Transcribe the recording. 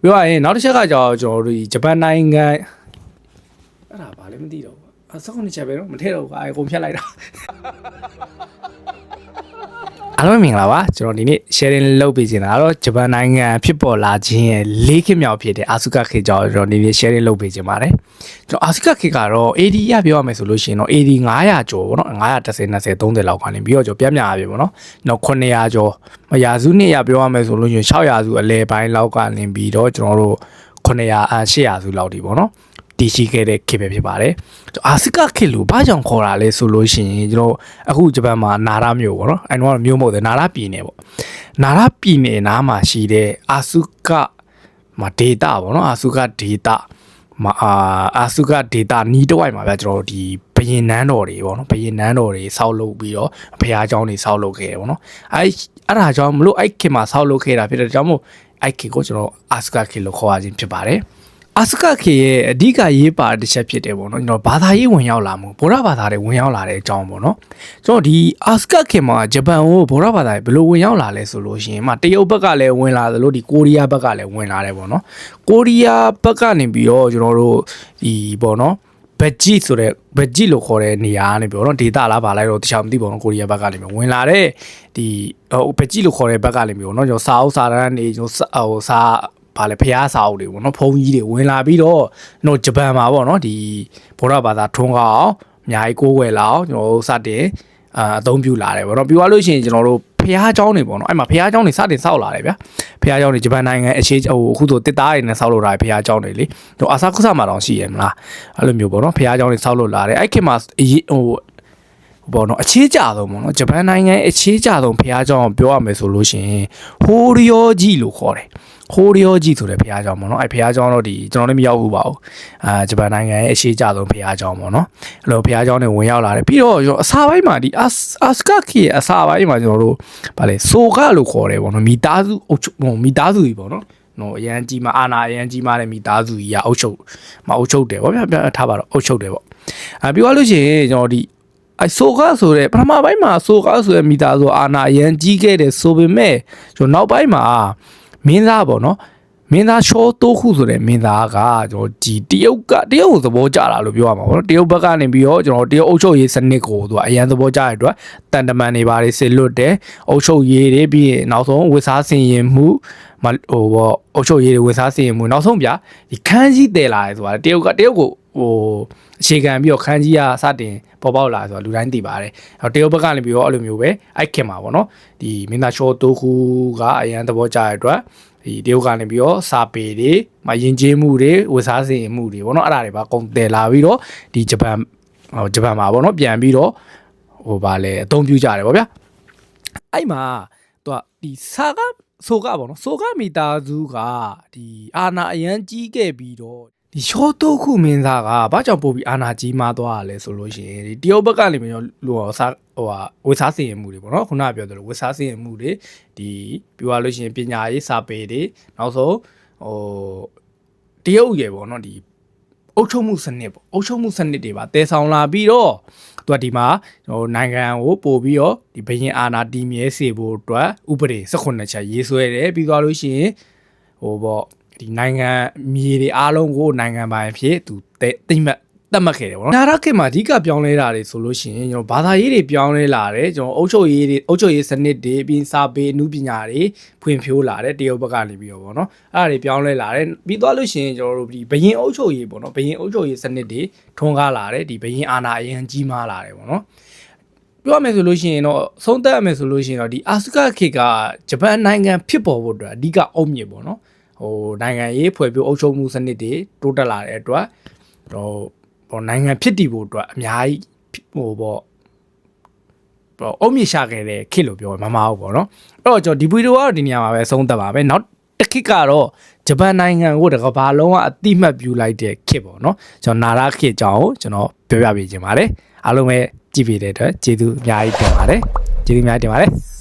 ပြောရရင်နောက်တစ်ချက်ကကျွန်တော်တို့ဂျပန်နိုင်ငံအဲ့ဒါဘာလဲမသိတော့ဘူးအစောင်းနေချက်ပဲနော်မထည့်တော့ဘူးအကုန်ဖြတ်လိုက်တာအားလုံးမင်္ဂလာပါကျွန်တော်ဒီနေ့ sharing လုပ်ပေးခြင်းတာတော့ဂျပန်နိုင်ငံဖြစ်ပေါ်လာခြင်းရဲ့၄ခေတ်မြောက်ဖြစ်တဲ့အာဆုကခေတ်ကြောင့်ကျွန်တော်ဒီနေ့ sharing လုပ်ပေးခြင်းပါတယ်ကျွန်တော်အာဆုကခေတ်ကတော့ AD ရပြောရမယ်ဆိုလို့ရှိရင်တော့ AD 900ကျော်ပေါ့နော်910 20 30လောက်ကနေပြီးတော့ကျွန်တော်ပြပြပြပေါ့နော်နောက်900ကျော်ရာစုနှစ်ရပြောရမယ်ဆိုလို့ရှိရင်600စုအလဲပိုင်းလောက်ကနေပြီးတော့ကျွန်တော်တို့900 800စုလောက်ဒီပေါ့နော်တည်ရှိခဲ့တဲ့ခေတ်ပဲဖြစ်ပါတယ်အာဆုကခေတ်လို့ဘာကြောင့်ခေါ်တာလဲဆိုလို့ရှိရင်ကျွန်တော်အခုဂျပန်မှာနာရမြို့ပေါ့နော်အဲ့တော့မြို့မဟုတ်တယ်နာရပြည်နယ်ပေါ့နာရပြည်နယ်နားမှာရှိတဲ့အာဆုကမှာဒေတာပေါ့နော်အာဆုကဒေတာမှာအာဆုကဒေတာနီးတစ်ဝိုက်မှာဗျကျွန်တော်ဒီဘရင်နန်းတော်တွေပေါ့နော်ဘရင်နန်းတော်တွေဆောက်လုပ်ပြီးတော့ဘုရားကျောင်းတွေဆောက်လုပ်ခဲ့တယ်ပေါ့နော်အဲ့ဒါကြောင့်မလို့အဲ့ခေတ်မှာဆောက်လုပ်ခဲ့တာဖြစ်တဲ့ကြောင့်မို့အဲ့ခေတ်ကိုကျွန်တော်အာဆုကခေတ်လို့ခေါ်ရခြင်းဖြစ်ပါတယ်အာဆုကခေရဲ့အဓိကရေးပါတစ်ချက်ဖြစ်တယ်ပေါ့နော်ကျွန်တော်ဘာသာရေးဝင်ရောက်လာမှုဗုဒ္ဓဘာသာတွေဝင်ရောက်လာတဲ့အကြောင်းပေါ့နော်ကျွန်တော်ဒီအာဆုကခေမှာဂျပန်ကိုဗုဒ္ဓဘာသာတွေဘယ်လိုဝင်ရောက်လာလဲဆိုလို့ရှိရင်တရုတ်ဘက်ကလည်းဝင်လာသလိုဒီကိုရီးယားဘက်ကလည်းဝင်လာတယ်ပေါ့နော်ကိုရီးယားဘက်ကနေပြီးတော့ကျွန်တော်တို့ဒီပေါ့နော်ဘက်ဂျီဆိုတဲ့ဘက်ဂျီလို့ခေါ်တဲ့နေရာကနေပြောတော့ဒေတာလားဗာလိုက်တော့တခြားမသိပါဘူးကိုရီးယားဘက်ကနေပြီးဝင်လာတဲ့ဒီဘက်ဂျီလို့ခေါ်တဲ့ဘက်ကနေပြီးတော့เนาะကျွန်တော်စာအုပ်စာတမ်းနေကျွန်တော်စာဘာလဲဖျားစာအုပ်တွေပေါ့နော်ဖုန်းကြီးတွေဝင်လာပြီးတော့ကျွန်တော်ဂျပန်မှာပေါ့နော်ဒီဗုဒ္ဓဘာသာထွန်းကားအောင်အများကြီးကိုးဝယ်လာအောင်ကျွန်တော်စတင်အသုံးပြုလာတယ်ပေါ့နော်ပြီးသွားလို့ရှိရင်ကျွန်တော်တို့ဖျားเจ้าတွေပေါ့နော်အဲ့မှာဖျားเจ้าတွေစတင်ဆောက်လာတယ်ဗျာဖျားเจ้าတွေဂျပန်နိုင်ငံအခြေအခုဆိုတစ်သားတွေနဲ့ဆောက်လုပ်လာတယ်ဖျားเจ้าတွေလေကျွန်တော်အာဆာကုဆာမှာတောင်ရှိရမလားအဲ့လိုမျိုးပေါ့နော်ဖျားเจ้าတွေဆောက်လုပ်လာတယ်အဲ့ခေတ်မှာပေါ့နော်အခြေကြဆုံးပေါ့နော်ဂျပန်နိုင်ငံအခြေကြဆုံးဖျားเจ้าကိုပြောရမယ်ဆိုလို့ရှိရင်ဟိုရီယောဂျီလို့ခေါ်တယ်ဟိုရီယောဂျီဆိုတဲ့ဘုရားကျောင်းပေါ့နော်အဲ့ဘုရားကျောင်းတော့ဒီကျွန်တော်လည်းမရောက်ဘူးပါဘူးဂျပန်နိုင်ငံရဲ့အရှိကြဆုံးဘုရားကျောင်းပေါ့နော်အဲ့လိုဘုရားကျောင်းတွေဝင်ရောက်လာတယ်ပြီးတော့အစာပိုင်းမှာဒီအာစကခီရဲ့အစာပိုင်းမှာကျွန်တော်တို့ဗာလေဆိုကလို့ခေါ်တယ်ပေါ့နော်မိသားစုမိသားစုကြီးပေါ့နော်အရန်ကြီးမှာအာနာအရန်ကြီးမှာတဲ့မိသားစုကြီးကအုပ်ချုပ်တယ်ဗောဗျာထားပါတော့အုပ်ချုပ်တယ်ဗောပြီးသွားလို့ရှိရင်ကျွန်တော်ဒီဆိုကားဆိုတဲ့ပထမပိုင်းမှာဆိုကားဆိုတဲ့မိသားစုအာနာအရန်ကြီးခဲ့တယ်ဆိုပေမဲ့ကျွန်တော်နောက်ပိုင်းမှာမင်းသားပေါ့နော်မင်းသားရှောတိုးခုဆိုတဲ့မင်းသားကကျွန်တော်ဒီတရုတ်ကိုသဘောကျတာလို့ပြောရမှာပေါ့နော်တရုတ်ဘက်ကနေပြီးတော့ကျွန်တော်တရုတ်အုပ်ချုပ်ရေးစနစ်ကိုသူကအရန်သဘောကျတဲ့အတွက်တန်တမန်တွေပါတယ်စစ်လွတ်တယ်အုပ်ချုပ်ရေးတွေပြီးရင်နောက်ဆုံးဝစ်စားစင်ရင်မှုအုပ်ချုပ်ရေးတွေဝစ်စားစင်ရင်မှုနောက်ဆုံးဗျာဒီခန်းကြီးတည်လာတယ်ဆိုတာတရုတ်ကိုအခြေခံပြီးတော့ခန်းကြီးကစတင်ပေါ်ပေါက်လာဆိုတော့လူတိုင်းသိပါတယ်တရုတ်ဘက်ကနေပြီးတော့အဲ့လိုမျိုးပဲအဲ့ခင်မှာပေါ့နော်ဒီမင်းသားရှောတိုးခုကအရန်သဘောကျတဲ့အတွက်ဒီတရုတ်ကနေပြီးတော့စာပေတွေယဉ်ကျေးမှုတွေဝတ်စားစင်မှုတွေပေါ့နော်အဲ့ဒါတွေပါကုန်တယ်လာပြီးတော့ဒီဂျပန်မှာပေါ့နော်ပြန်ပြီးတော့ဗာလဲအသုံးပြုကြတယ်ပေါ့ဗျာအဲ့မှာသူကဒီဆိုကပေါ့နော်ဆိုကမိသားစုကဒီအာနာအရန်ကြီးခဲ့ပြီးတော့ဒီရှောတိုးခုမင်းသားကဘာကြောင့်ပို့ပြီးအာနာကြီးမားသွားရလဲဆိုလို့ရှိရင်ဒီတရုတ်ဘက်ကနေပြီးတော့လူဝတ်စားစင်ရမှုတွေပေါ့နော်ခုနကပြောသလိုဝတ်စားစင်ရမှုတွေဒီပြောရလို့ရှိရင်ပညာရေးစာပေတွေနောက်ဆုံးတရုတ်ရေပေါ့နော်ဒီအုပ်ချုပ်မှုစနစ်ပေါ့အုပ်ချုပ်မှုစနစ်တွေပါတည်ဆောင်လာပြီးတော့သူကဒီမှာနိုင်ငံကိုပို့ပြီးတော့ဒီဘရင်အာဏာတည်မြဲစေဖို့အတွက်ဥပဒေ18ချက်ရေးဆွဲတယ်ပြီးသွားလို့ရှိရင်ဒီနိုင်ငံမြေတွေအားလုံးကိုနိုင်ငံပိုင်ဖြစ်သူတိမ့်တတ်မှတ်ခဲ့တယ်ပေါ့နော်နာရခေတ်မှာအဓိကပြောင်းလဲတာတွေဆိုလို့ရှိရင်ကျွန်တော်ဘာသာရေးတွေပြောင်းလဲလာတယ်ကျွန်တော်အုပ်ချုပ်ရေးစနစ်တွေပြီးစာပေအမှုပညာတွေဖွံ့ဖြိုးလာတယ်တရုတ်ဘက်ကနေပြီးတော့ပေါ့နော်အဲ့ဒါတွေပြောင်းလဲလာတယ်ပြီးသွားလို့ရှိရင်ကျွန်တော်တို့ဒီဘရင်အုပ်ချုပ်ရေးပေါ့နော်ဘရင်အုပ်ချုပ်ရေးစနစ်တွေထွန်းကားလာတယ်ဒီဘရင်အာဏာအရင်ကြီးမားလာတယ်ပေါ့နော်ပြောရမယ်ဆိုလို့ရှိရင်တော့ဆုံးသက်ရမယ်ဆိုလို့ရှိရင်တော့ဒီအာဆုကခေတ်ကဂျပန်နိုင်ငံဖြစ်ပေါ်ဖို့အတွက်အဓိကအုတ်မြစ်ပေါ့နော်နိုင်ငံရေးဖွဲ့ပြီးအုပ်ချုပ်မှုစနစ်တွေတိုးတက်လာတဲ့အတွက်နိုင်ငံဖြစ်တည်ဖို့အတွက်အများကြီးအုတ်မြစ်ရှာခဲ့တဲ့ခေတ်လို့ပြောရမှာမဟုတ်ပေါ့နော်အဲ့တော့ကျွန်တော်ဒီဗီဒီယိုကတော့ဒီနေရာမှာပဲဆုံးသက်ပါပဲနောက်တစ်ခေတ်ကတော့ဂျပန်နိုင်ငံကိုတကဘာလုံးကအတိမတ်ပြုလိုက်တဲ့ခေတ်ပေါ့နော်ကျွန်တော်နာရခေတ်အကြောင်းကိုကျွန်တော်ပြောပြပေးခြင်းပါတယ်အားလုံးပဲကြည့်ပေးတဲ့အတွက်ကျေးဇူးအများကြီးတင်ပါတယ်